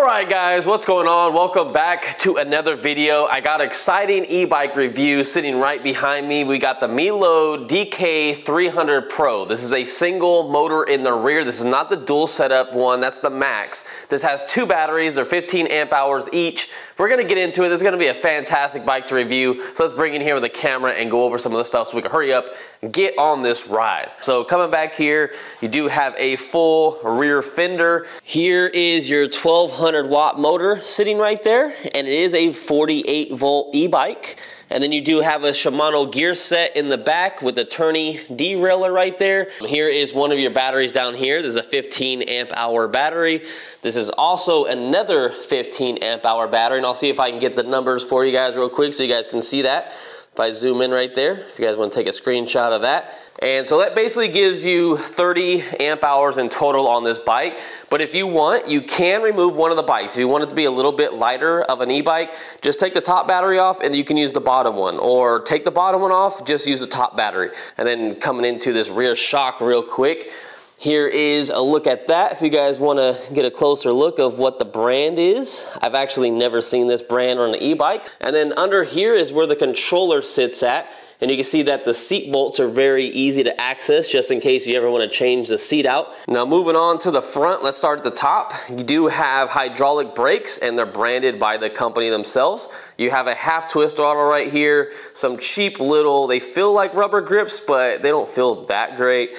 Alright guys, what's going on? Welcome back to another video. I got an exciting e-bike review sitting right behind me. We got the Meelod DK300 Pro. This is a single motor in the rear. This is not the dual setup one, that's the max. This has two batteries, they're 15 amp hours each. We're gonna get into it. This is gonna be a fantastic bike to review. So let's bring in here with a camera and go over some of the stuff so we can hurry up and get on this ride. So coming back here, you do have a full rear fender. Here is your 1200 watt motor sitting right there, and it is a 48 volt e-bike. And then you do have a Shimano gear set in the back with a tourney derailleur right there. Here is one of your batteries down here. This is a 15 amp hour battery. This is also another 15 amp hour battery, and I'll see if I can get the numbers for you guys real quick so you guys can see that. If I zoom in right there, if you guys want to take a screenshot of that. And so that basically gives you 30 amp hours in total on this bike. But if you want, you can remove one of the bikes. If you want it to be a little bit lighter of an e-bike, just take the top battery off and you can use the bottom one. Or take the bottom one off, just use the top battery. And then coming into this rear shock real quick, here is a look at that if you guys want to get a closer look of what the brand is. I've actually never seen this brand on an e-bike. And then under here is where the controller sits at. And you can see that the seat bolts are very easy to access just in case you ever want to change the seat out. Now moving on to the front, let's start at the top. You do have hydraulic brakes and they're branded by the company themselves. You have a half twist throttle right here, some cheap little, they feel like rubber grips, but they don't feel that great.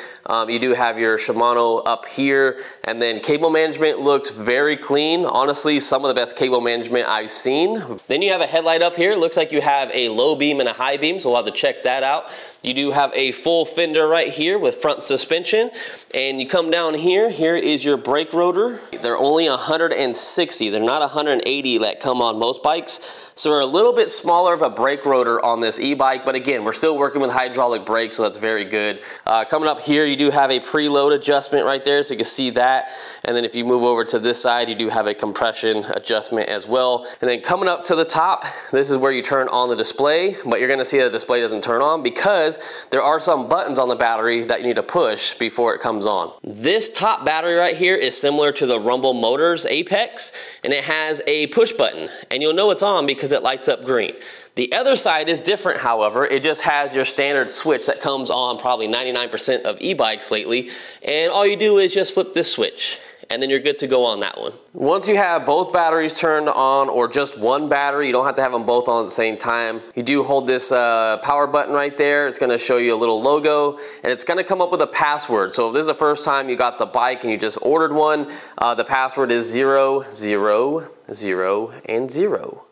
You do have your Shimano up here, and then cable management looks very clean. Honestly, some of the best cable management I've seen. Then you have a headlight up here. It looks like you have a low beam and a high beam, so we'll have to check that out. You do have a full fender right here with front suspension, and you come down here, here is your brake rotor. They're only 160, they're not 180 that come on most bikes. So we're a little bit smaller of a brake rotor on this e-bike, but again, we're still working with hydraulic brakes, so that's very good. Coming up here, you do have a preload adjustment right there, so you can see that. And then if you move over to this side, you do have a compression adjustment as well. And then coming up to the top, this is where you turn on the display, but you're gonna see the display doesn't turn on because there are some buttons on the battery that you need to push before it comes on. This top battery right here is similar to the Rumble Motors Apex, and it has a push button, and you'll know it's on because it lights up green. The other side is different, however. It just has your standard switch that comes on probably 99% of e-bikes lately, and all you do is just flip this switch, and then you're good to go on that one. Once you have both batteries turned on, or just one battery, you don't have to have them both on at the same time. You do hold this power button right there. It's gonna show you a little logo, and it's gonna come up with a password. So if this is the first time you got the bike and you just ordered one, the password is 0, 0, 0, and 0.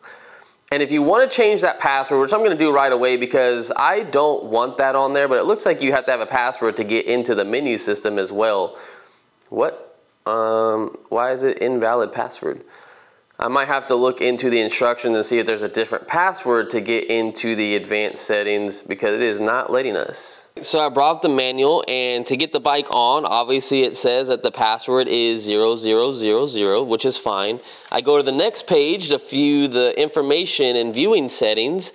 And if you want to change that password, which I'm going to do right away because I don't want that on there, but it looks like you have to have a password to get into the menu system as well. What? Why is it invalid password? I might have to look into the instructions and see if there's a different password to get into the advanced settings because it is not letting us. So I brought up the manual, and to get the bike on, obviously it says that the password is 0000, which is fine. I go to the next page to view the information and viewing settings,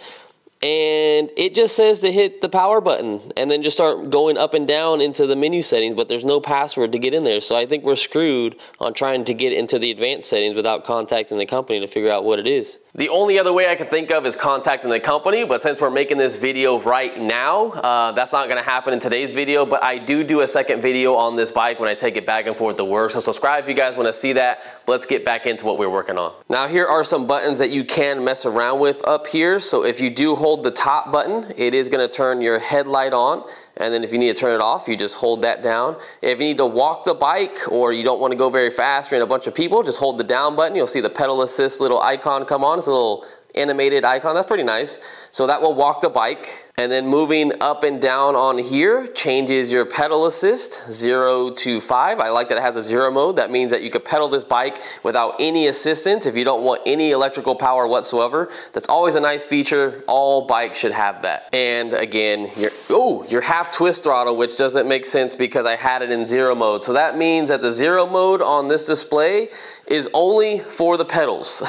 and it just says to hit the power button and then just start going up and down into the menu settings, but there's no password to get in there. So I think we're screwed on trying to get into the advanced settings without contacting the company to figure out what it is. The only other way I can think of is contacting the company, but since we're making this video right now, that's not gonna happen in today's video, but I do a second video on this bike when I take it back and forth to work. So subscribe if you guys wanna see that. But let's get back into what we're working on. Now here are some buttons that you can mess around with up here. So if you do hold the top button, it is gonna turn your headlight on. And then if you need to turn it off, you just hold that down. If you need to walk the bike or you don't want to go very fast, you're in a bunch of people, just hold the down button. You'll see the pedal assist little icon come on. It's a little animated icon. That's pretty nice. So that will walk the bike. And then moving up and down on here changes your pedal assist 0 to 5. I like that it has a 0 mode. That means that you could pedal this bike without any assistance if you don't want any electrical power whatsoever. That's always a nice feature. All bikes should have that. And again, your half twist throttle, which doesn't make sense because I had it in 0 mode. So that means that the 0 mode on this display is only for the pedals.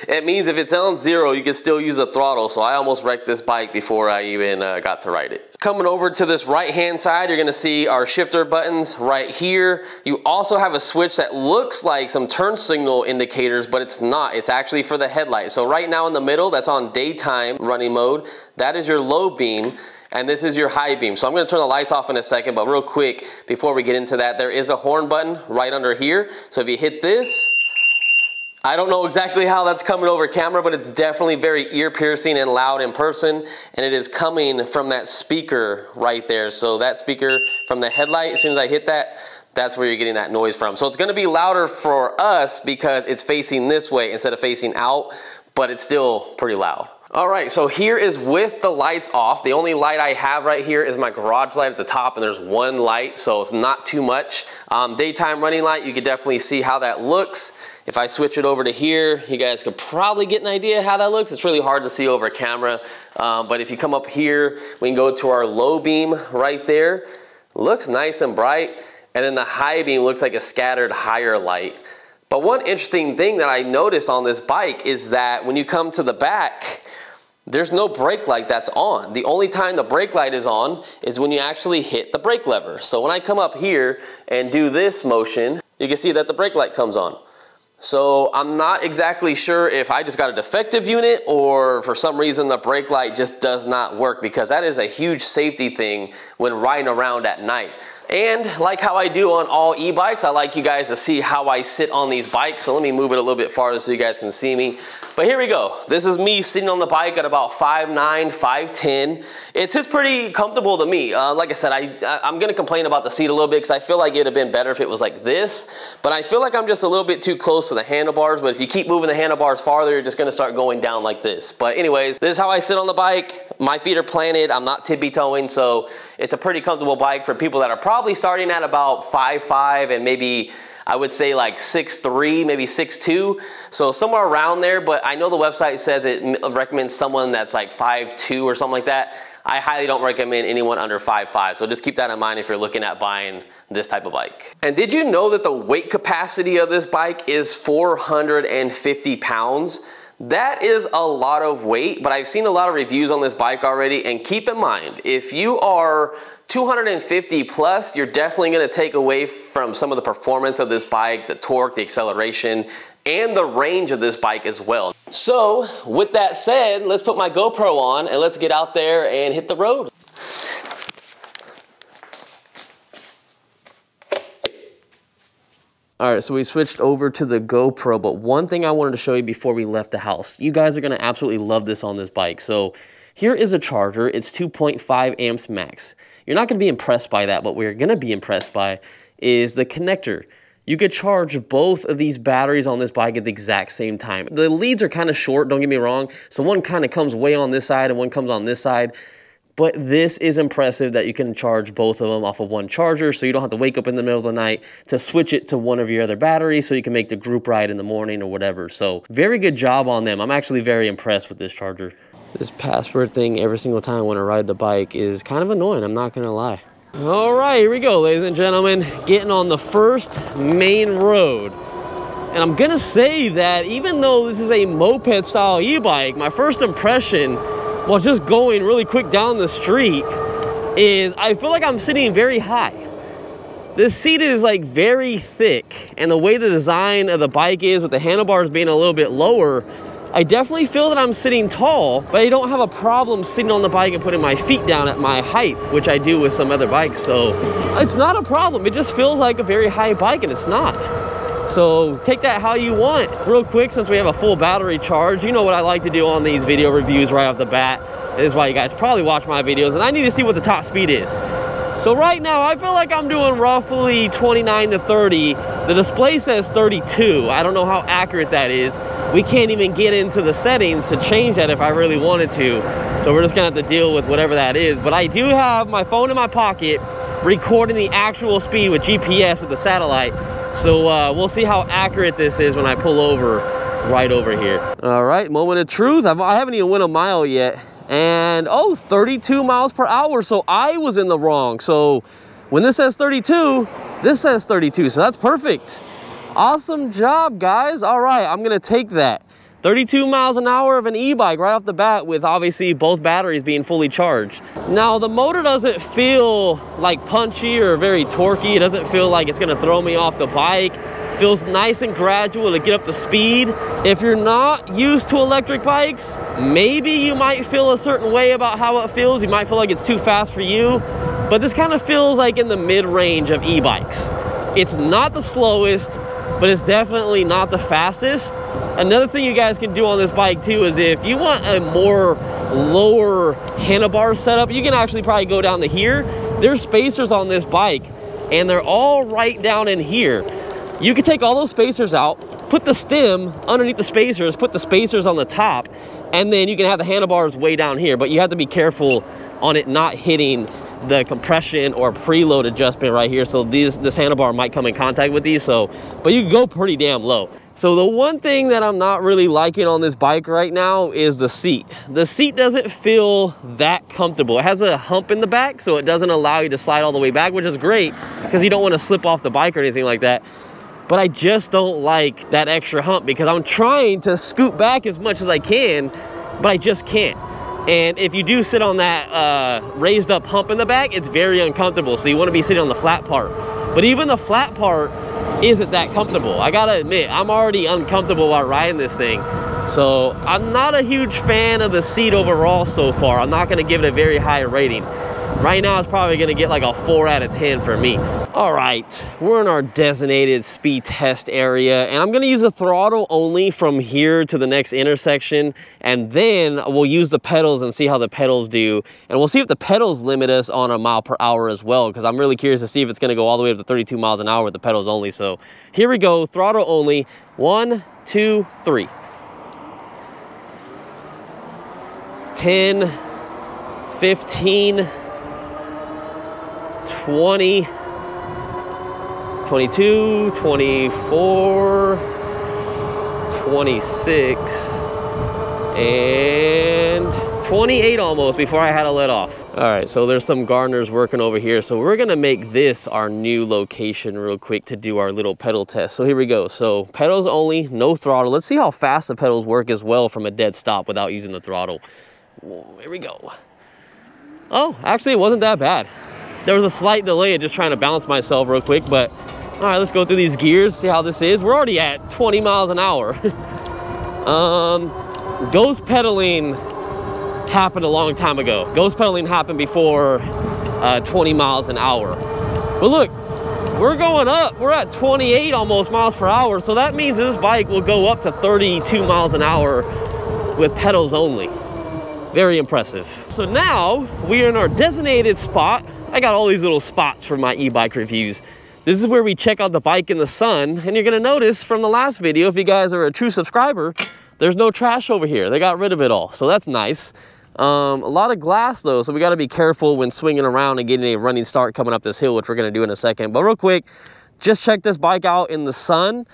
It means if it's on 0, you can still use the throttle. So I almost wrecked this bike before I even got to ride it. Coming over to this right-hand side, you're gonna see our shifter buttons right here. You also have a switch that looks like some turn signal indicators, but it's not. It's actually for the headlight. So right now in the middle, that's on daytime running mode. That is your low beam, and this is your high beam. So I'm gonna turn the lights off in a second, but real quick, before we get into that, there is a horn button right under here. So if you hit this, I don't know exactly how that's coming over camera, but it's definitely very ear-piercing and loud in person, and it is coming from that speaker right there. So that speaker from the headlight, as soon as I hit that, that's where you're getting that noise from. So it's gonna be louder for us because it's facing this way instead of facing out, but it's still pretty loud. All right, so here is with the lights off. The only light I have right here is my garage light at the top, and there's one light, so it's not too much. Daytime running light, you could definitely see how that looks. If I switch it over to here, you guys could probably get an idea how that looks. It's really hard to see over camera, but if you come up here, we can go to our low beam right there. Looks nice and bright, and then the high beam looks like a scattered higher light. But one interesting thing that I noticed on this bike is that when you come to the back, there's no brake light that's on. The only time the brake light is on is when you actually hit the brake lever. So when I come up here and do this motion, you can see that the brake light comes on. So I'm not exactly sure if I just got a defective unit or for some reason the brake light just does not work, because that is a huge safety thing when riding around at night. And like how I do on all e-bikes, I like you guys to see how I sit on these bikes. So let me move it a little bit farther so you guys can see me. But here we go. This is me sitting on the bike at about 5'9", 5'10". It sits pretty comfortable to me. Like I said, I'm gonna complain about the seat a little bit because I feel like it'd have been better if it was like this. But I feel like I'm just a little bit too close to the handlebars. But if you keep moving the handlebars farther, you're just gonna start going down like this. But anyways, this is how I sit on the bike. My feet are planted. I'm not tippy-toeing, so it's a pretty comfortable bike for people that are probably starting at about 5'5" and maybe I would say like 6'3", maybe 6'2", so somewhere around there. But I know the website says it recommends someone that's like 5'2" or something like that. I highly don't recommend anyone under 5'5", so just keep that in mind if you're looking at buying this type of bike. And did you know that the weight capacity of this bike is 450 pounds? That is a lot of weight, but I've seen a lot of reviews on this bike already, and keep in mind, if you are 250 plus, you're definitely gonna take away from some of the performance of this bike, the torque, the acceleration, and the range of this bike as well. So with that said, let's put my GoPro on and let's get out there and hit the road. All right, so we switched over to the GoPro, but one thing I wanted to show you before we left the house. You guys are gonna absolutely love this on this bike. So here is a charger. It's 2.5 amps max. You're not gonna be impressed by that, but what you're gonna be impressed by is the connector. You could charge both of these batteries on this bike at the exact same time. The leads are kind of short, don't get me wrong. So one kind of comes way on this side and one comes on this side. But this is impressive that you can charge both of them off of one charger, so you don't have to wake up in the middle of the night to switch it to one of your other batteries so you can make the group ride in the morning or whatever. So very good job on them. I'm actually very impressed with this charger. This password thing every single time when I ride the bike is kind of annoying, I'm not gonna lie. All right, here we go, ladies and gentlemen, getting on the first main road. And I'm gonna say that even though this is a moped style e-bike, my first impression while just going really quick down the street is I feel like I'm sitting very high. This seat is like very thick, and the way the design of the bike is with the handlebars being a little bit lower, I definitely feel that I'm sitting tall, but I don't have a problem sitting on the bike and putting my feet down at my height, which I do with some other bikes. So it's not a problem. It just feels like a very high bike, and it's not. So take that how you want. Real quick, since we have a full battery charge, you know what I like to do on these video reviews right off the bat. This is why you guys probably watch my videos, and I need to see what the top speed is. So right now, I feel like I'm doing roughly 29 to 30. The display says 32. I don't know how accurate that is. We can't even get into the settings to change that if I really wanted to. So we're just gonna have to deal with whatever that is. But I do have my phone in my pocket, recording the actual speed with GPS with the satellite. So we'll see how accurate this is when I pull over right over here. All right, moment of truth. I haven't even went a mile yet. And oh, 32 miles per hour. So I was in the wrong. So when this says 32, this says 32. So that's perfect. Awesome job, guys. All right, I'm gonna take that. 32 miles an hour of an e-bike right off the bat with obviously both batteries being fully charged. Now the motor doesn't feel like punchy or very torquey. It doesn't feel like it's gonna throw me off the bike. It feels nice and gradual to get up to speed. If you're not used to electric bikes, maybe you might feel a certain way about how it feels. You might feel like it's too fast for you, but this kind of feels like in the mid-range of e-bikes. It's not the slowest, but it's definitely not the fastest. Another thing you guys can do on this bike too is if you want a more lower handlebar setup, you can actually probably go down to here. There's spacers on this bike and they're all right down in here. You can take all those spacers out, put the stem underneath the spacers, put the spacers on the top, and then you can have the handlebars way down here, but you have to be careful on it not hitting the compression or preload adjustment right here. So this handlebar might come in contact with these, but you can go pretty damn low. So the one thing that I'm not really liking on this bike right now is the seat. The seat doesn't feel that comfortable. It has a hump in the back, so it doesn't allow you to slide all the way back, which is great because you don't want to slip off the bike or anything like that. But I just don't like that extra hump because I'm trying to scoot back as much as I can, but I just can't. And if you do sit on that raised up hump in the back, it's very uncomfortable. So you want to be sitting on the flat part. But even the flat part isn't that comfortable. I gotta admit, I'm already uncomfortable while riding this thing. So I'm not a huge fan of the seat overall so far. I'm not gonna give it a very high rating. Right now, it's probably gonna get like a 4 out of 10 for me. All right, we're in our designated speed test area, and I'm gonna use the throttle only from here to the next intersection, and then we'll use the pedals and see how the pedals do, and we'll see if the pedals limit us on a mile per hour as well, because I'm really curious to see if it's gonna go all the way up to 32 miles an hour with the pedals only. So here we go, throttle only, 1, 2, 3. 10, 15, 20, 22, 24, 26, and 28 almost before I had to let off. All right, so there's some gardeners working over here. So we're gonna make this our new location real quick to do our little pedal test. So here we go. So pedals only, no throttle. Let's see how fast the pedals work as well from a dead stop without using the throttle. Whoa, here we go. Oh, actually it wasn't that bad. There was a slight delay of just trying to balance myself real quick, but all right, let's go through these gears, see how this is. We're already at 20 miles an hour. Ghost pedaling happened a long time ago. Ghost pedaling happened before 20 miles an hour. But look, we're going up. We're at 28 almost miles per hour. So that means this bike will go up to 32 miles an hour with pedals only. Very impressive. So now we are in our designated spot. I got all these little spots for my e-bike reviews. This is where we check out the bike in the sun, and you're gonna notice from the last video, if you guys are a true subscriber, there's no trash over here. They got rid of it all, so that's nice. A lot of glass though, so we gotta be careful when swinging around and getting a running start coming up this hill, which we're gonna do in a second. But real quick, just check this bike out in the sun.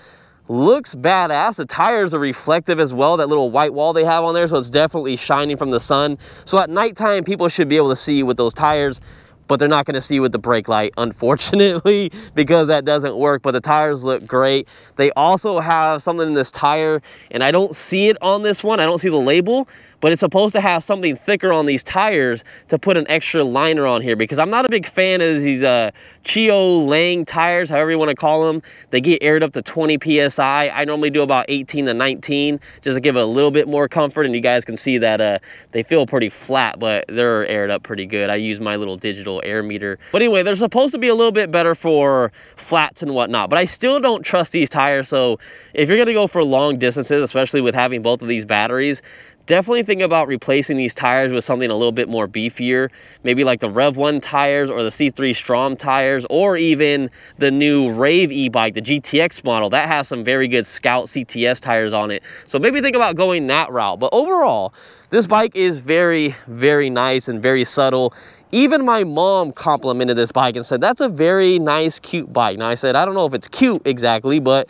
Looks badass. The tires are reflective as well, that little white wall they have on there, so it's definitely shining from the sun. So at nighttime, people should be able to see with those tires, but they're not gonna see with the brake light, unfortunately, because that doesn't work, but the tires look great. They also have something in this tire, and I don't see it on this one, I don't see the label, but it's supposed to have something thicker on these tires to put an extra liner on here, because I'm not a big fan of these Chio Lang tires, however you wanna call them. They get aired up to 20 PSI. I normally do about 18 to 19, just to give it a little bit more comfort, and you guys can see that they feel pretty flat, but they're aired up pretty good. I use my little digital air meter. But anyway, they're supposed to be a little bit better for flats and whatnot, but I still don't trust these tires. So if you're gonna go for long distances, especially with having both of these batteries, definitely think about replacing these tires with something a little bit more beefier, maybe like the Rev 1 tires or the C3 Strom tires, or even the new Rave e-bike, the GTX model. That has some very good Scout CTS tires on it. So maybe think about going that route. But overall, this bike is very, very nice and very subtle. Even my mom complimented this bike and said, that's a very nice, cute bike. Now I said, I don't know if it's cute exactly, but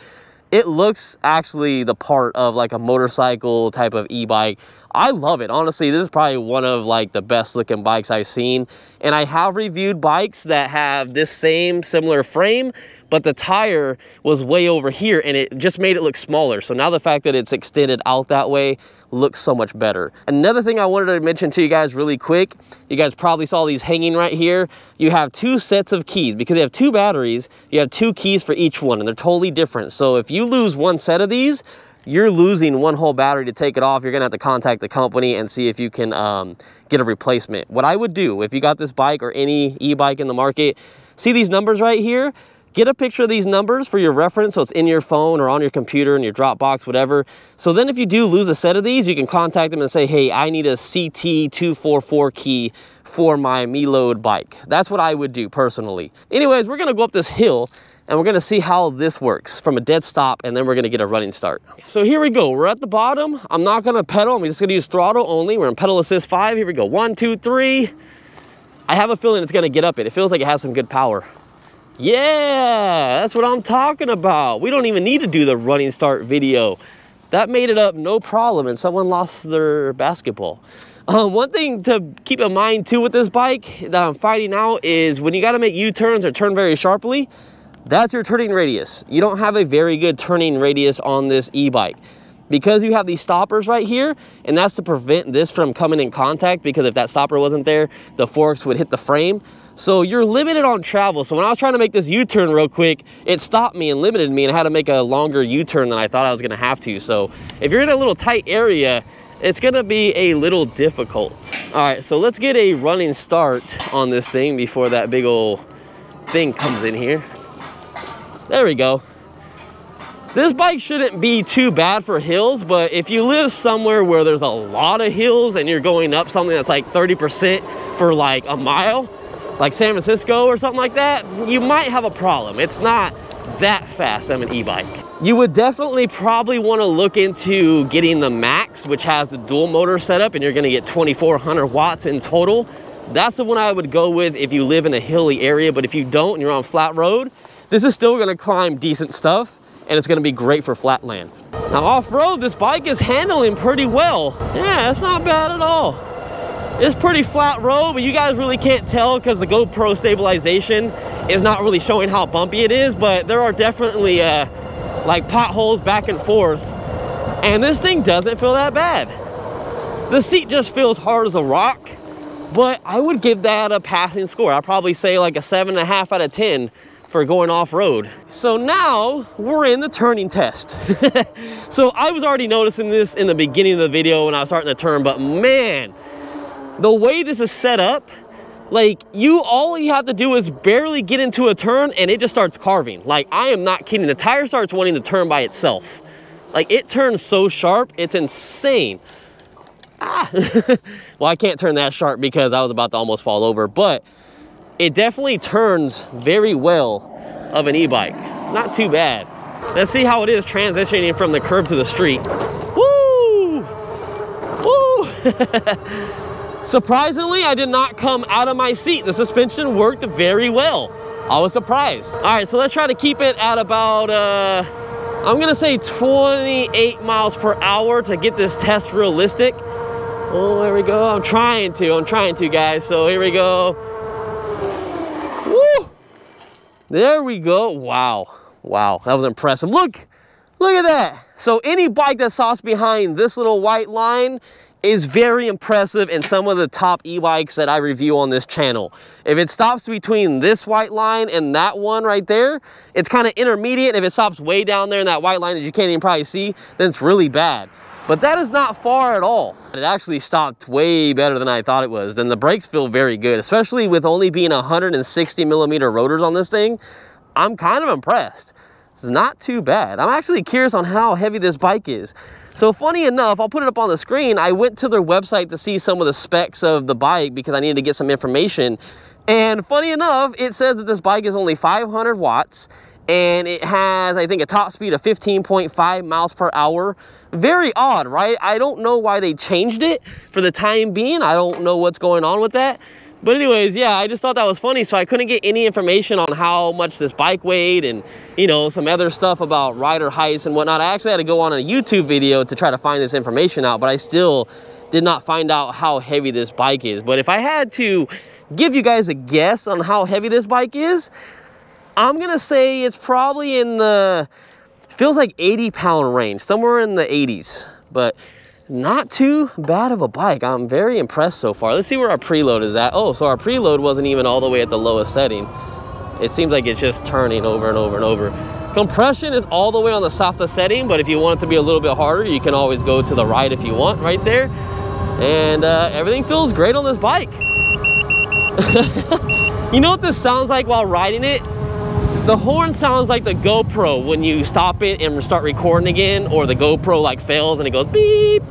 it looks actually the part of like a motorcycle type of e-bike. I love it. Honestly, this is probably one of like the best looking bikes I've seen. And I have reviewed bikes that have this same similar frame, but the tire was way over here and it just made it look smaller. So now the fact that it's extended out that way looks so much better. Another thing I wanted to mention to you guys really quick, you guys probably saw these hanging right here. You have 2 sets of keys because you have 2 batteries. You have 2 keys for each one and they're totally different. So if you lose one set of these, you're losing one whole battery to take it off. You're gonna have to contact the company and see if you can get a replacement. What I would do if you got this bike or any e-bike in the market, see these numbers right here? Get a picture of these numbers for your reference so it's in your phone or on your computer, in your Dropbox, whatever. So then if you do lose a set of these, you can contact them and say, hey, I need a CT244 key for my Meelod bike. That's what I would do personally. Anyways, we're gonna go up this hill and we're gonna see how this works from a dead stop, and then we're gonna get a running start. So here we go, we're at the bottom. I'm not gonna pedal, I'm just gonna use throttle only. We're in pedal assist 5, here we go, 1, 2, 3. I have a feeling it's gonna get up it. It feels like it has some good power. Yeah, that's what I'm talking about. We don't even need to do the running start video. That made it up no problem, and someone lost their basketball. One thing to keep in mind too with this bike that I'm finding out is when you gotta make U-turns or turn very sharply, that's your turning radius. You don't have a very good turning radius on this e-bike. Because you have these stoppers right here, and that's to prevent this from coming in contact, because if that stopper wasn't there, the forks would hit the frame. So you're limited on travel. So when I was trying to make this U-turn real quick, it stopped me and limited me, and I had to make a longer U-turn than I thought I was gonna have to. So if you're in a little tight area, it's gonna be a little difficult. All right, so let's get a running start on this thing before that big old thing comes in here. There we go. This bike shouldn't be too bad for hills, but if you live somewhere where there's a lot of hills and you're going up something that's like 30% for like a mile, like San Francisco or something like that, you might have a problem. It's not that fast on an e-bike. You would definitely probably want to look into getting the Max, which has the dual motor setup, and you're going to get 2,400 watts in total. That's the one I would go with if you live in a hilly area, but if you don't and you're on flat road, this is still going to climb decent stuff, and it's going to be great for flat land. Now off-road, this bike is handling pretty well. Yeah, it's not bad at all. It's pretty flat road, but you guys really can't tell because the GoPro stabilization is not really showing how bumpy it is, but there are definitely like potholes back and forth, and this thing doesn't feel that bad. The seat just feels hard as a rock, but I would give that a passing score. I'd probably say like a 7.5 out of 10 for going off-road. So now we're in the turning test. So I was already noticing this in the beginning of the video when I was starting to turn, but man, the way this is set up, like all you have to do is barely get into a turn and it just starts carving. Like, I am not kidding. The tire starts wanting to turn by itself. Like, it turns so sharp, it's insane. Ah. Well, I can't turn that sharp because I was about to almost fall over, but it definitely turns very well of an e-bike. It's not too bad. Let's see how it is transitioning from the curb to the street. Woo! Woo! Surprisingly, I did not come out of my seat. The suspension worked very well. I was surprised. All right, so let's try to keep it at about, I'm gonna say 28 miles per hour to get this test realistic. Oh, there we go. I'm trying to, guys. So here we go. Woo! There we go. Wow. Wow, that was impressive. Look at that. So any bike that stops behind this little white line is very impressive in some of the top e-bikes that I review on this channel. If it stops between this white line and that one right there, it's kind of intermediate. If it stops way down there in that white line that you can't even probably see, then it's really bad. But that is not far at all. It actually stopped way better than I thought it was. Then the brakes feel very good, especially with only being 160 millimeter rotors on this thing. I'm kind of impressed. It's not too bad. I'm actually curious on how heavy this bike is. So funny enough, I'll put it up on the screen. I went to their website to see some of the specs of the bike because I needed to get some information. And funny enough, it says that this bike is only 500 watts and it has, I think, a top speed of 15.5 miles per hour. Very odd, right? I don't know why they changed it for the time being. I don't know what's going on with that. But anyways, yeah, I just thought that was funny. So I couldn't get any information on how much this bike weighed and, you know, some other stuff about rider heights and whatnot. I actually had to go on a YouTube video to try to find this information out, but I still did not find out how heavy this bike is. But if I had to give you guys a guess on how heavy this bike is, I'm gonna say it's probably in the, feels like 80-pound range, somewhere in the 80s, but not too bad of a bike. I'm very impressed so far. Let's see where our preload is at. Oh, so our preload wasn't even all the way at the lowest setting. It seems like it's just turning over and over and over. Compression is all the way on the softest setting, but if you want it to be a little bit harder, you can always go to the right if you want, right there. And everything feels great on this bike. You know what this sounds like while riding it? The horn sounds like the GoPro when you stop it and start recording again, or the GoPro like fails and it goes beep.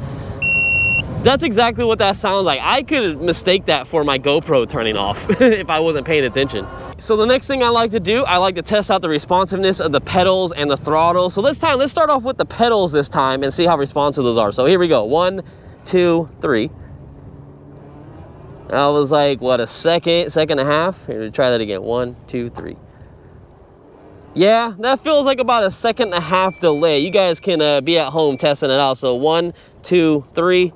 That's exactly what that sounds like. I could mistake that for my GoPro turning off if I wasn't paying attention. So the next thing I like to do, I like to test out the responsiveness of the pedals and the throttle. So let's start off with the pedals this time and see how responsive those are. So here we go, 1, 2, 3. That was like, what, a second and a half? Here, try that again, 1, 2, 3. Yeah, that feels like about a second and a half delay. You guys can be at home testing it out. So 1, 2, 3.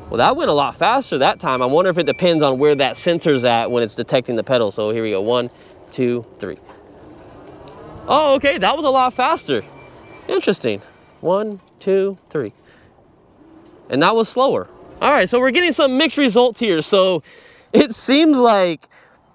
Well, that went a lot faster that time. I wonder if it depends on where that sensor's at when it's detecting the pedal. So here we go, 1, 2, 3. Oh, okay, that was a lot faster. Interesting. 1, 2, 3. And that was slower. All right, so we're getting some mixed results here. So it seems like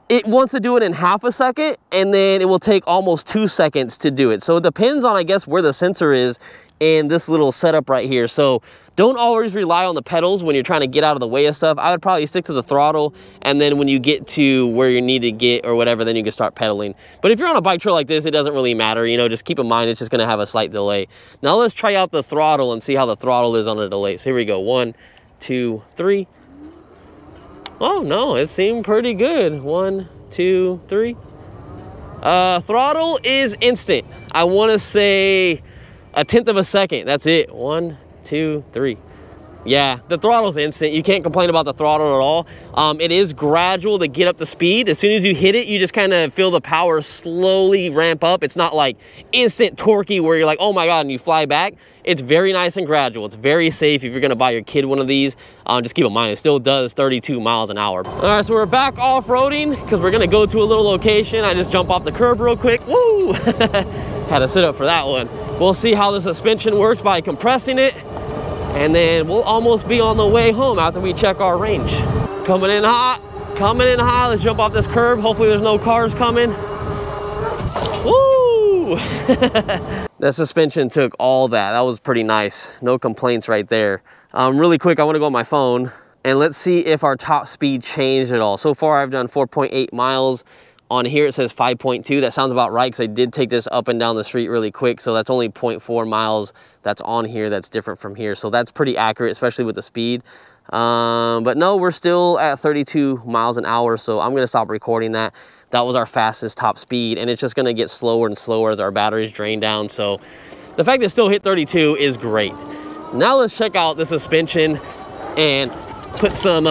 it wants to do it in half a second, and then it will take almost 2 seconds to do it. So it depends on, I guess, where the sensor is in this little setup right here. So don't always rely on the pedals when you're trying to get out of the way of stuff. I would probably stick to the throttle, and then when you get to where you need to get or whatever, then you can start pedaling. But if you're on a bike trail like this, it doesn't really matter. You know, just keep in mind it's just gonna have a slight delay. Now let's try out the throttle and see how the throttle is on a delay. So here we go, 1, 2, 3. Oh no, it seemed pretty good. 1, 2, 3. Throttle is instant. I wanna say 1/10 of a second, that's it. 1, 2, 3. Yeah, the throttle's instant. You can't complain about the throttle at all. It is gradual to get up to speed. As soon as you hit it, you just kind of feel the power slowly ramp up. It's not like instant torquey where you're like, oh my God, and you fly back. It's very nice and gradual. It's very safe if you're gonna buy your kid one of these. Just keep in mind, it still does 32 miles an hour. All right, so we're back off-roading because we're gonna go to a little location. I just jump off the curb real quick. Woo! Had to sit up for that one. We'll see how the suspension works by compressing it, and then we'll almost be on the way home after we check our range. Coming in hot, coming in hot. Let's jump off this curb. Hopefully there's no cars coming. Woo! The suspension took all that. That was pretty nice. No complaints right there. Really quick, I want to go on my phone and let's see if our top speed changed at all. So far I've done 4.8 miles. On here it says 5.2. That sounds about right because I did take this up and down the street really quick. So that's only 0.4 miles that's on here that's different from here. So that's pretty accurate, especially with the speed. But no, we're still at 32 miles an hour. So I'm gonna stop recording that. That was our fastest top speed, and it's just gonna get slower and slower as our batteries drain down. So the fact that it still hit 32 is great. Now let's check out the suspension and put some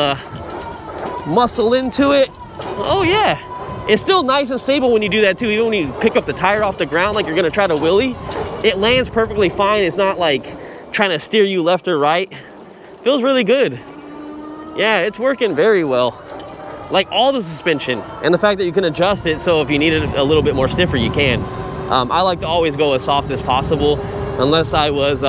muscle into it. Oh yeah. It's still nice and stable when you do that too. Even when you pick up the tire off the ground like you're gonna try to wheelie, it lands perfectly fine. It's not like trying to steer you left or right. Feels really good. Yeah, it's working very well. Like all the suspension, and the fact that you can adjust it so if you need it a little bit more stiffer, you can. I like to always go as soft as possible. Unless I was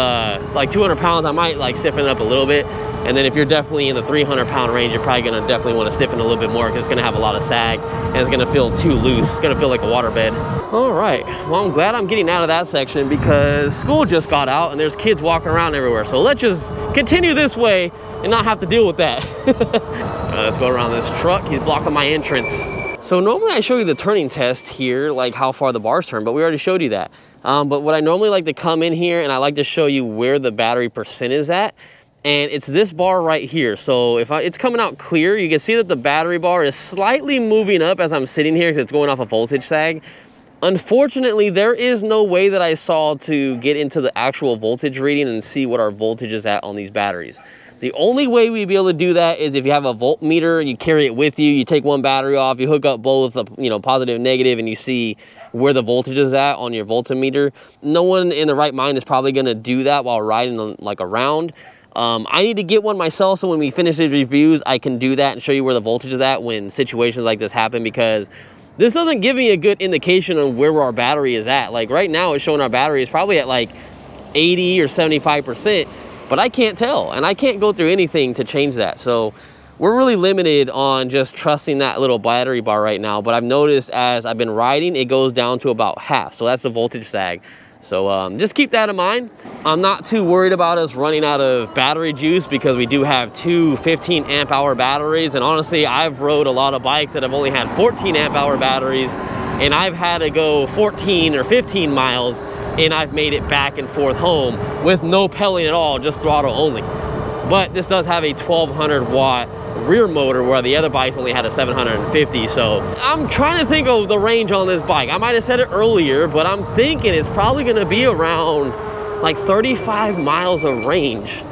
like 200 pounds, I might like stiffen it up a little bit. And then if you're definitely in the 300-pound range, you're probably gonna definitely wanna stiffen a little bit more because it's gonna have a lot of sag and it's gonna feel too loose. It's gonna feel like a waterbed. All right, well, I'm glad I'm getting out of that section because school just got out and there's kids walking around everywhere. So let's just continue this way and not have to deal with that. Let's go around this truck. He's blocking my entrance. So normally I show you the turning test here, like how far the bars turn, but we already showed you that. But what I normally like to come in here and I like to show you where the battery percent is at. And it's this bar right here. So if it's coming out clear, you can see that the battery bar is slightly moving up as I'm sitting here because it's going off a voltage sag. Unfortunately, there is no way that I saw to get into the actual voltage reading and see what our voltage is at on these batteries. The only way we'd be able to do that is if you have a voltmeter, you carry it with you, you take one battery off, you hook up both, positive and negative, and you see where the voltage is at on your voltmeter. No one in the right mind is probably gonna do that while riding on like around. I need to get one myself, so when we finish these reviews, I can do that and show you where the voltage is at when situations like this happen, because this doesn't give me a good indication of where our battery is at. Like right now, it's showing our battery is probably at like 80 or 75%, but I can't tell, and I can't go through anything to change that. So we're really limited on just trusting that little battery bar right now. But I've noticed as I've been riding, it goes down to about half. So that's the voltage sag. So just keep that in mind. I'm not too worried about us running out of battery juice, because we do have two 15 amp hour batteries. And honestly, I've rode a lot of bikes that have only had 14 amp hour batteries, and I've had to go 14 or 15 miles, and I've made it back and forth home with no pedaling at all, just throttle only. But this does have a 1200 watt rear motor, where the other bikes only had a 750. So I'm trying to think of the range on this bike. I might have said it earlier, but I'm thinking it's probably going to be around like 35 miles of range.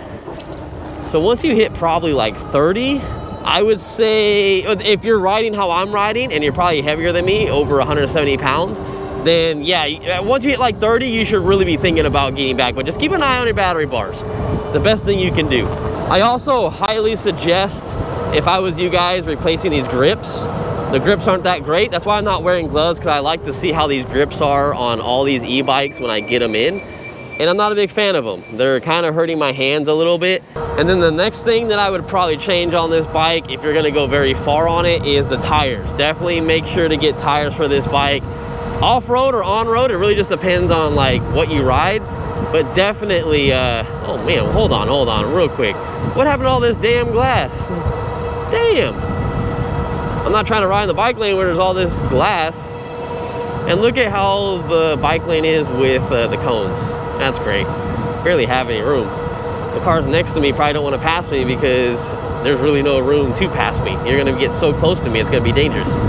So once you hit probably like 30, I would say, if you're riding how I'm riding, and you're probably heavier than me, over 170 pounds, then yeah, once you hit like 30, you should really be thinking about getting back. But just keep an eye on your battery bars. It's the best thing you can do. I also highly suggest, if I was you guys, replacing these grips. The grips aren't that great. That's why I'm not wearing gloves, because I like to see how these grips are on all these e-bikes when I get them in. And I'm not a big fan of them. They're kind of hurting my hands a little bit. And then the next thing that I would probably change on this bike, if you're gonna go very far on it, is the tires. Definitely make sure to get tires for this bike. Off-road or on-road, it really just depends on like what you ride. But definitely, oh man, hold on real quick. What happened to all this damn glass? Damn. I'm not trying to ride in the bike lane where there's all this glass. And look at how the bike lane is with the cones. That's great. Barely have any room. The cars next to me probably don't want to pass me, because there's really no room to pass me. You're gonna get so close to me, it's gonna be dangerous.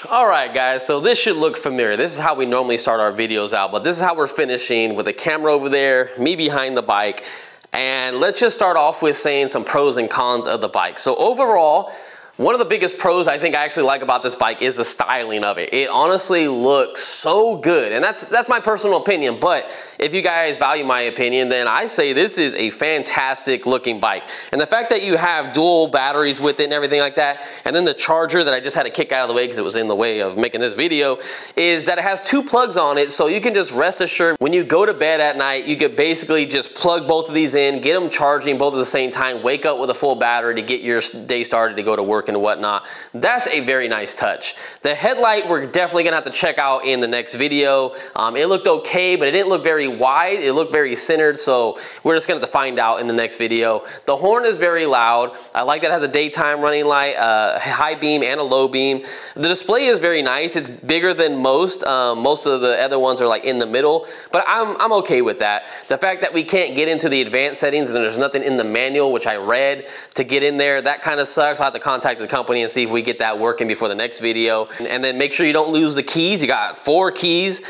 All right, guys, so this should look familiar. This is how we normally start our videos out, but this is how we're finishing, with the camera over there, me behind the bike. And let's just start off with saying some pros and cons of the bike. So overall, one of the biggest pros I think I actually like about this bike is the styling of it. It honestly looks so good, and that's my personal opinion. But if you guys value my opinion, then I say this is a fantastic looking bike. And the fact that you have dual batteries with it and everything like that, and then the charger that I just had to kick out of the way because it was in the way of making this video, is that it has two plugs on it, so you can just rest assured when you go to bed at night, you could basically just plug both of these in, get them charging both at the same time, wake up with a full battery to get your day started to go to work and whatnot. That's a very nice touch. The headlight, we're definitely gonna have to check out in the next video. It looked okay, but it didn't look very wide. It looked very centered, so we're just gonna have to find out in the next video. The horn is very loud. I like that it has a daytime running light, a high beam and a low beam. The display is very nice. It's bigger than most. Most of the other ones are like in the middle, but I'm okay with that. The fact that we can't get into the advanced settings and there's nothing in the manual, which I read, to get in there, that kind of sucks. I'll have to contact the company and see if we get that working before the next video. And then make sure you don't lose the keys. You got 4 keys.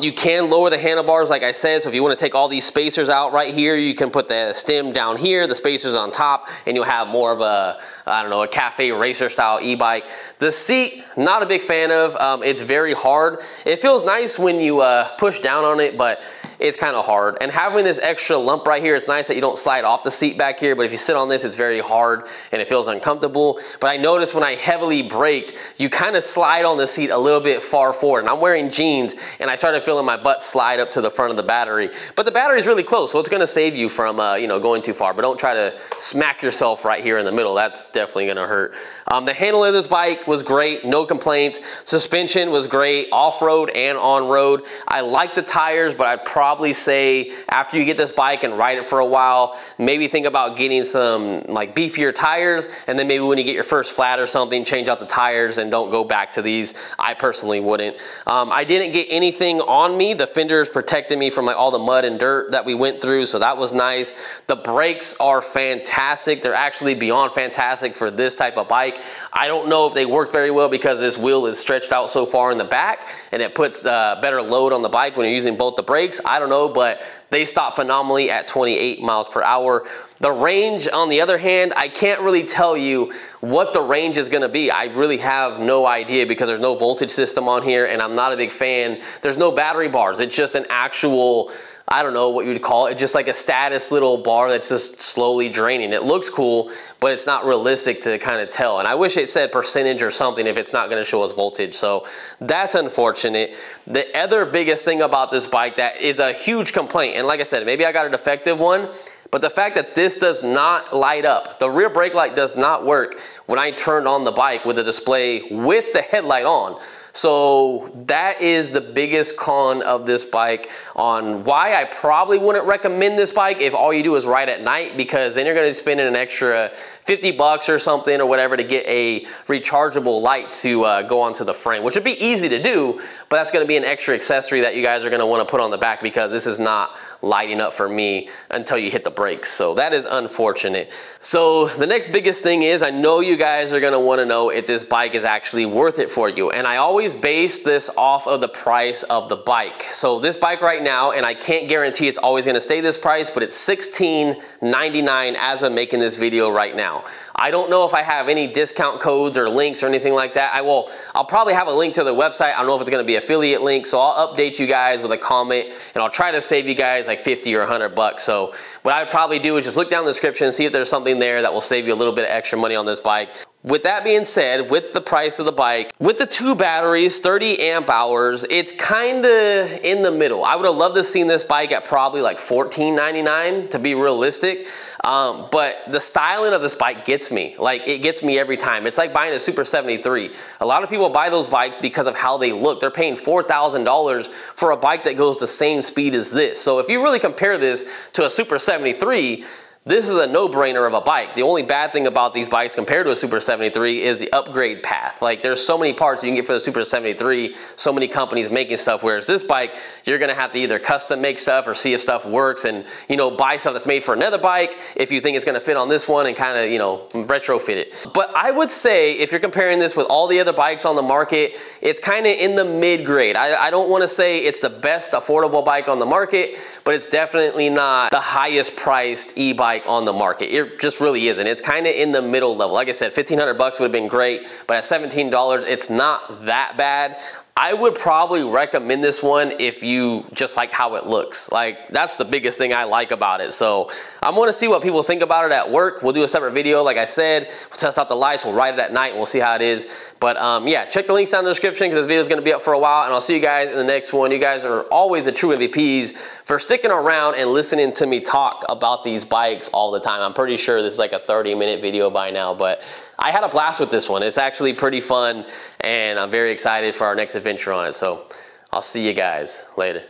You can lower the handlebars, like I said, so if you want to take all these spacers out right here, you can put the stem down here, the spacers on top, and you'll have more of a, I don't know, a cafe racer style e-bike. The seat, not a big fan of. It's very hard. It feels nice when you push down on it, but it's kind of hard. And having this extra lump right here, it's nice that you don't slide off the seat back here, but if you sit on this, it's very hard and it feels uncomfortable. But I noticed when I heavily braked, you kind of slide on the seat a little bit far forward. And I'm wearing jeans, and I started feeling my butt slide up to the front of the battery. But the battery is really close, so it's gonna save you from you know, going too far. But don't try to smack yourself right here in the middle. That's definitely gonna hurt. The handling of this bike was great, no complaints. Suspension was great, off-road and on-road. I like the tires, but I'd probably say after you get this bike and ride it for a while, maybe think about getting some like beefier tires, and then maybe when you get your first flat or something, change out the tires and don't go back to these. I personally wouldn't. I didn't get anything on me. The fenders protected me from like all the mud and dirt that we went through, so that was nice. The brakes are fantastic. They're actually beyond fantastic for this type of bike. I don't know if they work very well because this wheel is stretched out so far in the back and it puts better load on the bike when you're using both the brakes. I don't know, but they stop phenomenally at 28 miles per hour. The range, on the other hand, I can't really tell you what the range is gonna be. I really have no idea because there's no voltage system on here, and I'm not a big fan. There's no battery bars. It's just an actual I don't know what you'd call it, just like a status little bar that's just slowly draining. It looks cool, but it's not realistic to kind of tell. And I wish it said percentage or something if it's not gonna show us voltage. So that's unfortunate. The other biggest thing about this bike that is a huge complaint, and like I said, maybe I got a defective one, but the fact that this does not light up, the rear brake light does not work when I turned on the bike with the display with the headlight on. So that is the biggest con of this bike on why I probably wouldn't recommend this bike if all you do is ride at night, because then you're gonna be spending an extra 50 bucks or something or whatever to get a rechargeable light to go onto the frame, which would be easy to do, but that's gonna be an extra accessory that you guys are gonna wanna put on the back, because this is not lighting up for me until you hit the brakes. So that is unfortunate. So the next biggest thing is, I know you guys are gonna wanna know if this bike is actually worth it for you. And I always base this off of the price of the bike. So this bike right now, and I can't guarantee it's always gonna stay this price, but it's $16.99 as I'm making this video right now. I don't know if I have any discount codes or links or anything like that. I'll probably have a link to the website. I don't know if it's gonna be affiliate link, so I'll update you guys with a comment, and I'll try to save you guys like 50 or 100 bucks. So what I'd probably do is just look down the description and see if there's something there that will save you a little bit of extra money on this bike. With that being said, with the price of the bike, with the 2 batteries, 30 amp hours, it's kinda in the middle. I would have loved to seen this bike at probably like $14.99 to be realistic. But the styling of this bike gets me. Like, it gets me every time. It's like buying a Super 73. A lot of people buy those bikes because of how they look. They're paying $4,000 for a bike that goes the same speed as this. So if you really compare this to a Super 73, this is a no-brainer of a bike. The only bad thing about these bikes compared to a Super 73 is the upgrade path. Like, there's so many parts you can get for the Super 73, so many companies making stuff, whereas this bike, you're gonna have to either custom make stuff or see if stuff works and, you know, buy stuff that's made for another bike if you think it's gonna fit on this one and kind of, you know, retrofit it. But I would say if you're comparing this with all the other bikes on the market, it's kind of in the mid-grade. I don't wanna say it's the best affordable bike on the market, but it's definitely not the highest priced e-bike on the market. It just really isn't. It's kind of in the middle level. Like I said, 1,500 bucks would have been great, but at $17, it's not that bad. I would probably recommend this one if you just like how it looks. Like, that's the biggest thing I like about it. So I'm gonna see what people think about it at work. We'll do a separate video. Like I said, we'll test out the lights, we'll ride it at night, and we'll see how it is. But yeah, check the links down in the description because this video is gonna be up for a while, and I'll see you guys in the next one. You guys are always the true MVPs for sticking around and listening to me talk about these bikes all the time. I'm pretty sure this is like a 30-minute video by now, but I had a blast with this one. It's actually pretty fun, and I'm very excited for our next adventure on it. So I'll see you guys later.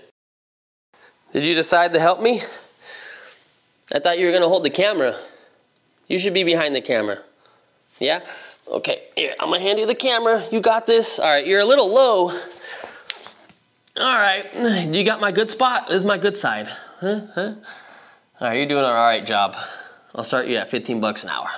Did you decide to help me? I thought you were gonna hold the camera. You should be behind the camera. Yeah? Okay, here, I'm gonna hand you the camera. You got this. All right, you're a little low. All right, you got my good spot? This is my good side. Huh? All right, you're doing an all right job. I'll start you at 15 bucks an hour.